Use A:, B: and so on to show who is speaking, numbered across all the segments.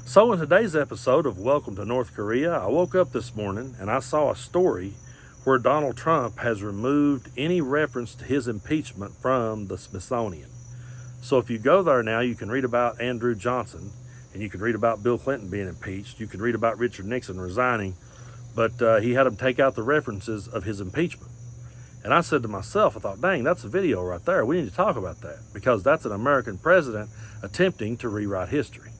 A: So in today's episode of Welcome to North Korea, I woke up this morning and I saw a story where Donald Trump has removed any reference to his impeachment from the Smithsonian. So if you go there now, you can read about Andrew Johnson, and you can read about Bill Clinton being impeached. You can read about Richard Nixon resigning, but he had him take out the references of his impeachment. And I said to myself, I thought, dang, that's a video right there. We need to talk about that because that's an American president attempting to rewrite history.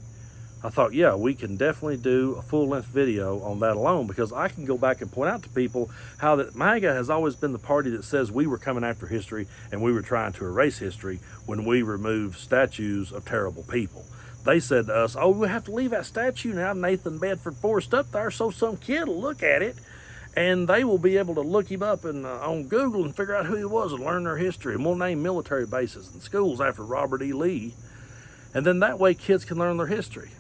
A: I thought, yeah, we can definitely do a full-length video on that alone because I can go back and point out to people how that MAGA has always been the party that says we were coming after history and we were trying to erase history when we removed statues of terrible people. They said to us, oh, we have to leave that statue now, Nathan Bedford Forrest, up there so some kid will look at it and they will be able to look him up on Google and figure out who he was and learn their history. And we'll name military bases and schools after Robert E. Lee. And then that way kids can learn their history.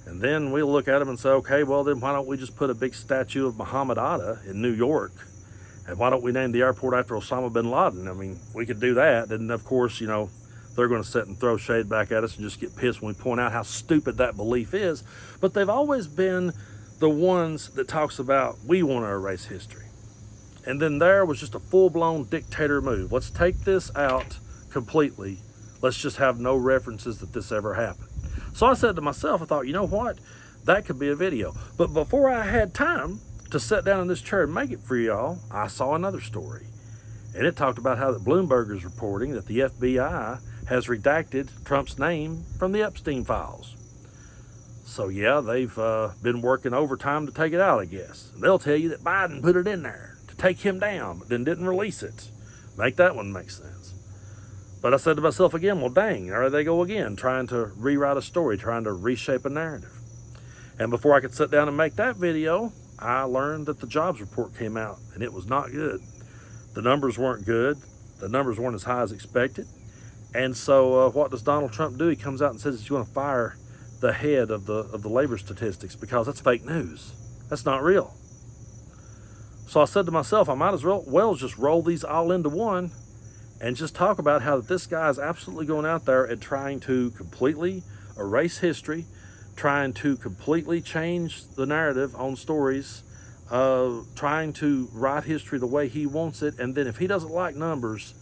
A: And then we'll look at them and say, okay, well, then why don't we just put a big statue of Muhammad Atta in New York? And why don't we name the airport after Osama bin Laden? I mean, we could do that. And of course, they're going to sit and throw shade back at us and just get pissed when we point out how stupid that belief is. But they've always been the ones that talks about we want to erase history. And then there was just a full-blown dictator move. Let's take this out completely. Let's just have no references that this ever happened. So I said to myself, I thought, you know what? That could be a video. But before I had time to sit down in this chair and make it for y'all, I saw another story. And it talked about how that Bloomberg is reporting that the FBI has redacted Trump's name from the Epstein files. So yeah, they've been working overtime to take it out, I guess. And they'll tell you that Biden put it in there to take him down, but then didn't release it. Make that one make sense. But I said to myself again, well, dang, there they go again, trying to rewrite a story, trying to reshape a narrative. And before I could sit down and make that video, I learned that the jobs report came out, and it was not good. The numbers weren't good. The numbers weren't as high as expected. And so what does Donald Trump do? He comes out and says he's going to fire the head of the labor statistics because that's fake news. That's not real. So I said to myself, I might as well just roll these all into one and just talk about how this guy is absolutely going out there and trying to completely erase history, trying to completely change the narrative on stories, trying to write history the way he wants it, and then if he doesn't like numbers,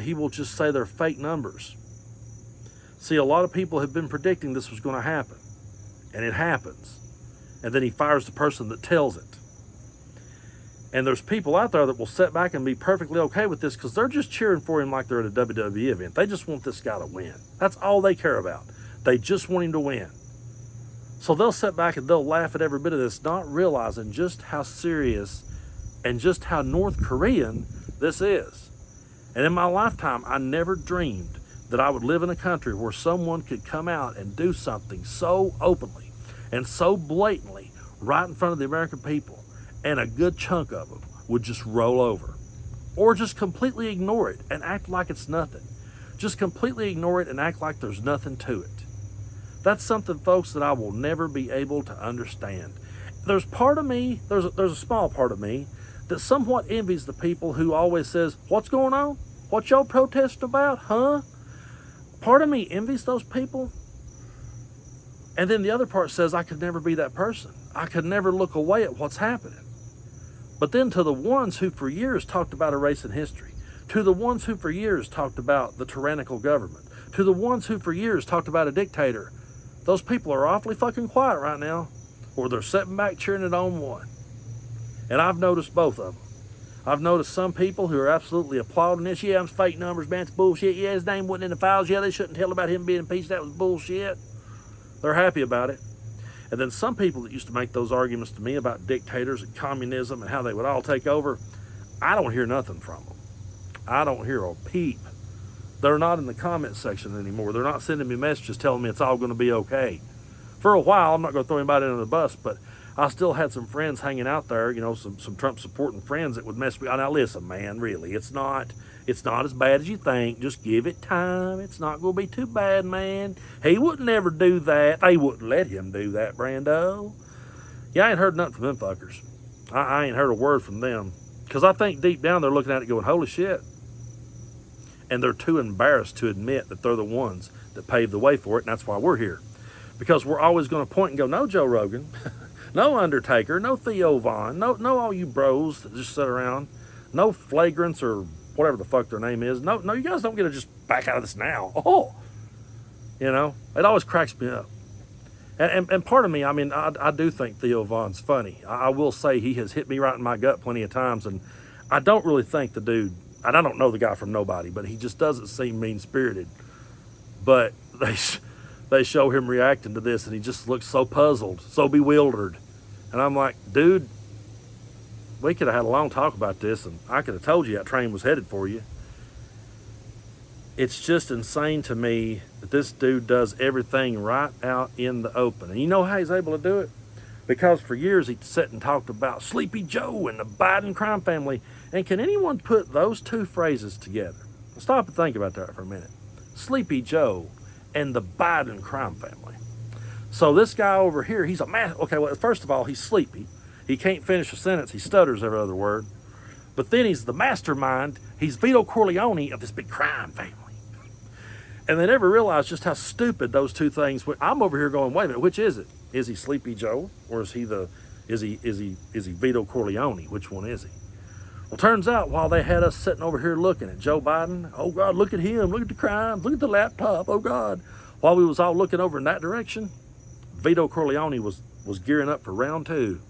A: he will just say they're fake numbers. See, a lot of people have been predicting this was going to happen, and it happens, and then he fires the person that tells it. And there's people out there that will sit back and be perfectly okay with this because they're just cheering for him like they're at a WWE event. They just want this guy to win. That's all they care about. They just want him to win. So they'll sit back and they'll laugh at every bit of this, not realizing just how serious and just how North Korean this is. And in my lifetime, I never dreamed that I would live in a country where someone could come out and do something so openly and so blatantly right in front of the American people. And a good chunk of them would just roll over or just completely ignore it and act like it's nothing. Just completely ignore it and act like there's nothing to it. That's something, folks, that I will never be able to understand. There's part of me, there's a small part of me that somewhat envies the people who always says, what's going on? What y'all protesting about, huh? Part of me envies those people. And then the other part says I could never be that person. I could never look away at what's happening. But then to the ones who for years talked about erasing history, to the ones who for years talked about the tyrannical government, to the ones who for years talked about a dictator, those people are awfully fucking quiet right now, or they're sitting back cheering it on one. And I've noticed both of them. I've noticed some people who are absolutely applauding this. Yeah, it's fake numbers, man, it's bullshit. Yeah, his name wasn't in the files. Yeah, they shouldn't tell about him being impeached. That was bullshit. They're happy about it. And then some people that used to make those arguments to me about dictators and communism and how they would all take over, I don't hear nothing from them. I don't hear a peep. They're not in the comment section anymore. They're not sending me messages telling me it's all going to be okay. For a while, I'm not going to throw anybody under the bus, but I still had some friends hanging out there, some Trump supporting friends that would mess me. Now listen, man, really, it's not as bad as you think. Just give it time. It's not going to be too bad, man. He wouldn't never do that. They wouldn't let him do that, Brando. Yeah, I ain't heard nothing from them fuckers. I ain't heard a word from them. Because I think deep down they're looking at it going, holy shit. And they're too embarrassed to admit that they're the ones that paved the way for it, and that's why we're here. Because we're always going to point and go, no Joe Rogan, no Undertaker, no Theo Von, no all you bros that just sit around, no flagrants or whatever the fuck their name is. No, you guys don't get to just back out of this now. Oh, you know, it always cracks me up. And part of me, I mean, I do think Theo Von's funny. I will say he has hit me right in my gut plenty of times, and I don't really think the dude, and I don't know the guy from nobody, but he just doesn't seem mean-spirited. But they show him reacting to this, and he just looks so puzzled, so bewildered. And I'm like, dude, we could have had a long talk about this, and I could have told you that train was headed for you. It's just insane to me that this dude does everything right out in the open. And you know how he's able to do it? Because for years he sat and talked about Sleepy Joe and the Biden crime family. And can anyone put those two phrases together? Stop and think about that for a minute. Sleepy Joe and the Biden crime family. So this guy over here, he's a man. Okay, well, first of all, he's sleepy. He can't finish a sentence. He stutters every other word. But then he's the mastermind. He's Vito Corleone of this big crime family. And they never realized just how stupid those two things were. I'm over here going, wait a minute, which is it? Is he Sleepy Joe, or is he Vito Corleone? Which one is he? Well, turns out while they had us sitting over here looking at Joe Biden, oh God, look at him, look at the crimes, look at the laptop, oh God. While we was all looking over in that direction, Vito Corleone was gearing up for round two.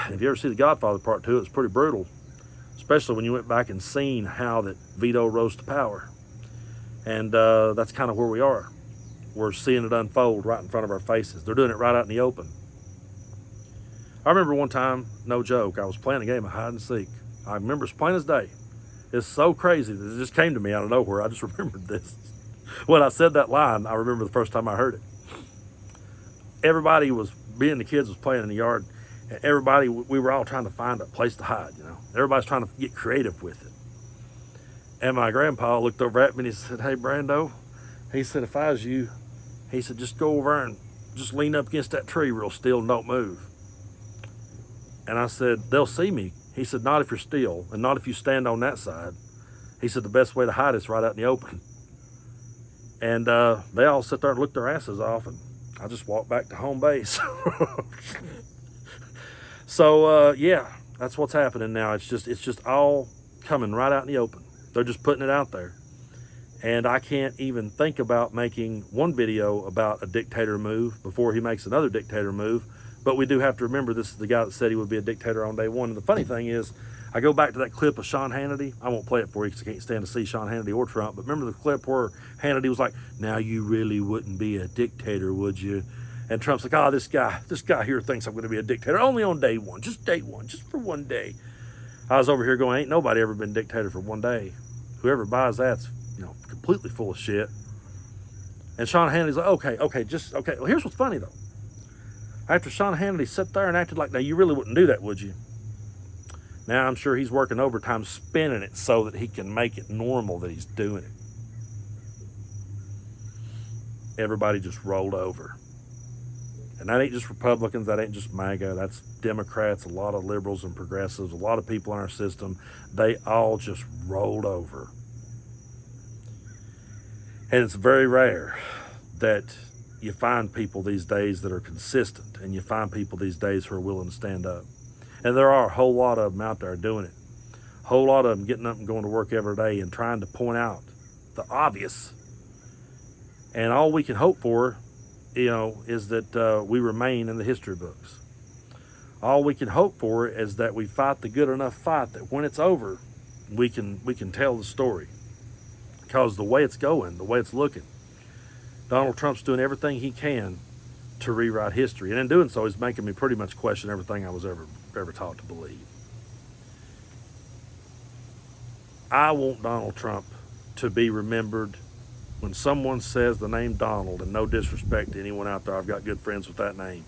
A: And if you ever see The Godfather Part 2, it's pretty brutal, especially when you went back and seen how that Vito rose to power. And that's kind of where we are. We're seeing it unfold right in front of our faces. They're doing it right out in the open. I remember one time, no joke, I was playing a game of hide and seek. I remember as plain as day. It's so crazy that it just came to me out of nowhere. I just remembered this. When I said that line, I remember the first time I heard it. Everybody was, me and the kids was playing in the yard. And everybody, we were all trying to find a place to hide, you know. Everybody's trying to get creative with it. And my grandpa looked over at me and he said, hey, Brando, he said, if I was you, he said, just go over and just lean up against that tree real still and don't move. And I said, they'll see me. He said, not if you're still and not if you stand on that side. He said, the best way to hide is right out in the open. And they all sit there and look their asses off, and I just walked back to home base. So, yeah, that's what's happening now. It's just all coming right out in the open. They're just putting it out there. And I can't even think about making one video about a dictator move before he makes another dictator move. But we do have to remember this is the guy that said he would be a dictator on day one. And the funny thing is, I go back to that clip of Sean Hannity. I won't play it for you because I can't stand to see Sean Hannity or Trump. But remember the clip where Hannity was like, now you really wouldn't be a dictator, would you? And Trump's like, oh, this guy here thinks I'm going to be a dictator only on day one, just for one day. I was over here going, ain't nobody ever been dictator for one day. Whoever buys that's, completely full of shit. And Sean Hannity's like, okay. Well, here's what's funny though. After Sean Hannity sat there and acted like, now you really wouldn't do that, would you? Now I'm sure he's working overtime spinning it so that he can make it normal that he's doing it. Everybody just rolled over. And that ain't just Republicans, that ain't just MAGA, that's Democrats, a lot of liberals and progressives, a lot of people in our system. They all just rolled over. And it's very rare that you find people these days that are consistent, and you find people these days who are willing to stand up. And there are a whole lot of them out there doing it. A whole lot of them getting up and going to work every day and trying to point out the obvious. And all we can hope for is that we remain in the history books. All we can hope for is that we fight the good enough fight that when it's over, we can tell the story. Because the way it's going, the way it's looking, Donald Trump's doing everything he can to rewrite history. And in doing so, he's making me pretty much question everything I was ever taught to believe. I want Donald Trump to be remembered when someone says the name Donald, and no disrespect to anyone out there, I've got good friends with that name.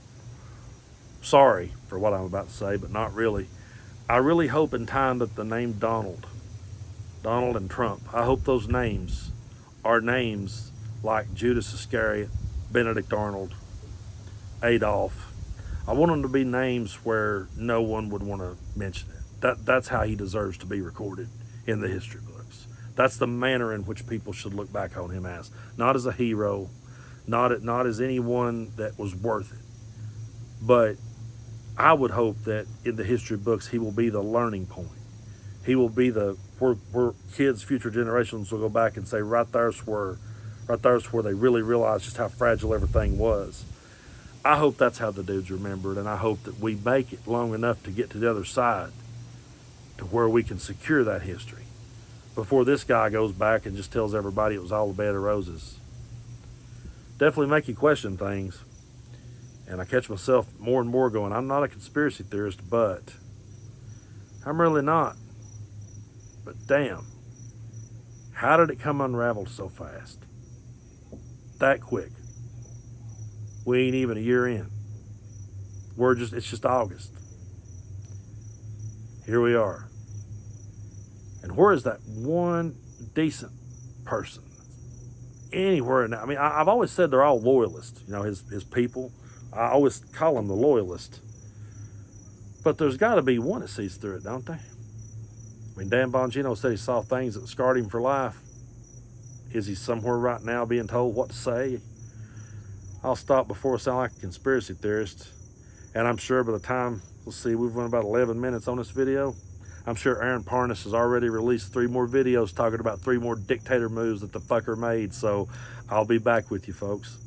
A: Sorry for what I'm about to say, but not really. I really hope in time that the name Donald and Trump, I hope those names are names like Judas Iscariot, Benedict Arnold, Adolf. I want them to be names where no one would want to mention it. That's how he deserves to be recorded in the history books. That's the manner in which people should look back on him as. Not as a hero, not as anyone that was worth it. But I would hope that in the history books he will be the learning point. He will be the where kids, future generations will go back and say, right there's where they really realized just how fragile everything was. I hope that's how the dude's remembered, and I hope that we make it long enough to get to the other side to where we can secure that history before this guy goes back and just tells everybody it was all a bed of roses. Definitely make you question things. And I catch myself more and more going, I'm not a conspiracy theorist, but I'm really not. But damn, how did it come unraveled so fast? That quick. We ain't even a year in. It's just August. Here we are. And where is that one decent person? Anywhere now. I mean, I've always said they're all loyalists, his people. I always call them the loyalist. But there's got to be one that sees through it, don't they? I mean, Dan Bongino said he saw things that scarred him for life. Is he somewhere right now being told what to say? I'll stop before I sound like a conspiracy theorist. And I'm sure by the time, let's see, we've run about 11 minutes on this video. I'm sure Aaron Parnas has already released 3 more videos talking about 3 more dictator moves that the fucker made. So I'll be back with you, folks.